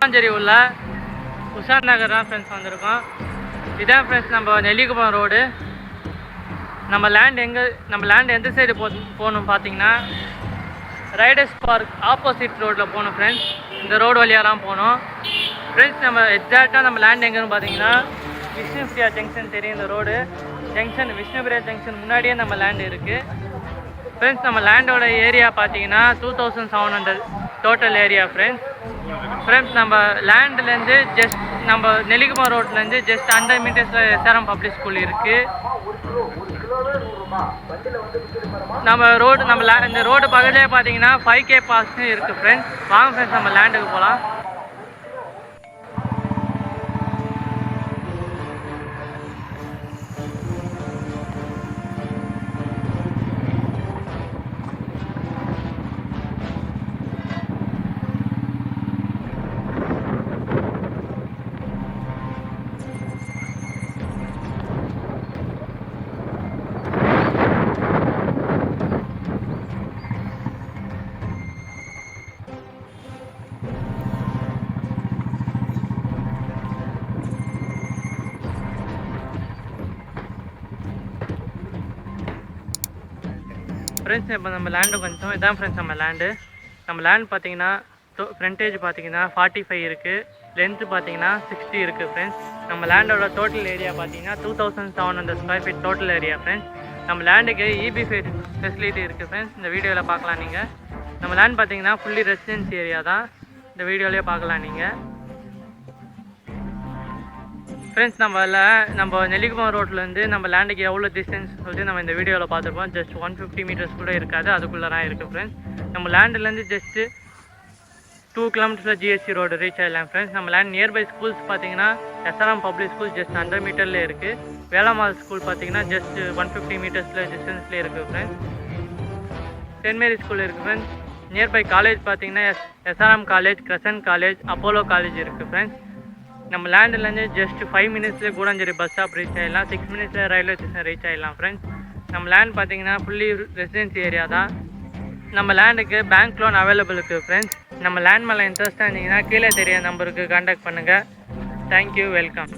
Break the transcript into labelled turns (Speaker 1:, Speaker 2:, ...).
Speaker 1: கூடாஞ்சேரி உள்ள உஷார் நகர் தான் ஃப்ரெண்ட்ஸ் வந்திருக்கோம். இதான் ஃப்ரெண்ட்ஸ் நம்ம நெல்லிக்குப்பம் ரோடு. நம்ம லேண்ட் எந்த சைடு போகணும் பார்த்தீங்கன்னா ரைடர்ஸ் பார்க் ஆப்போசிட் ரோட்டில் போகணும் ஃப்ரெண்ட்ஸ். இந்த ரோடு வழியாக தான் போகணும் ஃப்ரெண்ட்ஸ். நம்ம எக்ஸாக்டாக நம்ம லேண்ட் எங்கேன்னு பார்த்தீங்கன்னா விஷ்ணுபிரியா ஜங்ஷன் தெரியும். இந்த ரோடு ஜங்ஷன் விஷ்ணுபிரியா ஜங்ஷன் முன்னாடியே நம்ம லேண்ட் இருக்குது ஃப்ரெண்ட்ஸ். நம்ம லேண்டோட ஏரியா பார்த்தீங்கன்னா 2700 டோட்டல் ஏரியா ஃப்ரெண்ட்ஸ். நம்ம லேண்ட்லேருந்து ஜஸ்ட் நம்ம நெல்லிக்குப்பம் ரோட்லேருந்து ஜஸ்ட் 100 மீட்டர்ஸில் எஸ்ஆர்எம் பப்ளிக் ஸ்கூல் இருக்குது. இந்த ரோடு பக்கத்துலேயே பார்த்தீங்கன்னா 5K பாஸ்ன்னு இருக்குது ஃப்ரெண்ட்ஸ். வாங்க ஃப்ரெண்ட்ஸ் நம்ம லேண்டுக்கு போகலாம். ஃப்ரெண்ட்ஸ் இப்போ நம்ம லேண்டுக்கு வந்துட்டோம். இதான் ஃப்ரெண்ட்ஸ் நம்ம லேண்ட் பார்த்தீங்கன்னா ஃப்ரண்டேஜ் பார்த்தீங்கன்னா 45 இருக்குது, லென்த்து பார்த்தீங்கன்னா 60 இருக்குது ஃப்ரெண்ட்ஸ். நம்ம லேண்டோட டோட்டல் ஏரியா பார்த்தீங்கன்னா 2700 square feet total area friends. நம்ம லேண்டுக்கு இபி ஃபெசிலிட்டி இருக்குது ஃப்ரெண்ட்ஸ். இந்த வீடியோவில் பார்க்கலாம் நீங்கள். நம்ம லேண்ட் பார்த்தீங்கன்னா ஃபுல்லி ரெசிடென்சி ஏரியா தான். இந்த வீடியோலேயே பார்க்கலாம் நீங்கள் ஃப்ரெண்ட்ஸ். நம்ம நெல்லிக்குப்பம் ரோட்லேருந்து நம்ம லேண்டுக்கு எவ்வளோ டிஸ்டன்ஸ் சொல்லிட்டு நம்ம இந்த வீடியோவில் பார்த்துருப்போம். ஜஸ்ட் 150 மீட்டர்ஸ் கூட இருக்காது, அதுக்குள்ளே தான் இருக்குது ஃப்ரெண்ட்ஸ். நம்ம லேண்டுலேருந்து ஜஸ்ட்டு 2 கிலோமீட்டர்ஸில் ஜிஎஸ்டி ரோடு ரீச் ஆகிடலாம் ஃப்ரெண்ட்ஸ். நம்ம லேண்ட் நியர்பை ஸ்கூல்ஸ் பார்த்தீங்கன்னா எஸ்ஆர்எம் பப்ளிக் ஸ்கூல் ஜஸ்ட் 100 மீட்டரில் இருக்குது. வேளாமால் ஸ்கூல் பார்த்தீங்கன்னா ஜஸ்ட் 150 மீட்டர்ஸில் டிஸ்டன்ஸ்லேயே இருக்குது ஃப்ரெண்ட்ஸ். சென்ட் மேரி ஸ்கூல் இருக்குது ஃப்ரெண்ட்ஸ். நியர்பை காலேஜ் பார்த்தீங்கன்னா SRM college, crescent college, Apollo college இருக்குது ஃப்ரெண்ட்ஸ். நம்ம லேண்டுலேருந்து ஜஸ்ட் 5 மினிட்ஸ்லேயே கூடாஞ்சேரி பஸ் ஸ்டாப் ரீச் ஆகிடலாம். 6 மினிட்ஸில் ரயில்வே ஸ்டேஷன் ரீச் ஆகிடலாம் ஃப்ரெண்ட்ஸ். நம்ம லேண்ட் பார்த்தீங்கன்னா ஃபுல்லி ரெசிடென்சி ஏரியா தான். நம்ம லேண்டுக்கு பேங்க் லோன் அவைலபிள் இருக்குது ஃப்ரெண்ட்ஸ். நம்ம லேண்ட் மேலே இன்ட்ரெஸ்ட்டாக இருந்தீங்கன்னா கீழே தெரிய நம்பருக்கு கான்டாக்ட் பண்ணுங்கள். Thank you, welcome.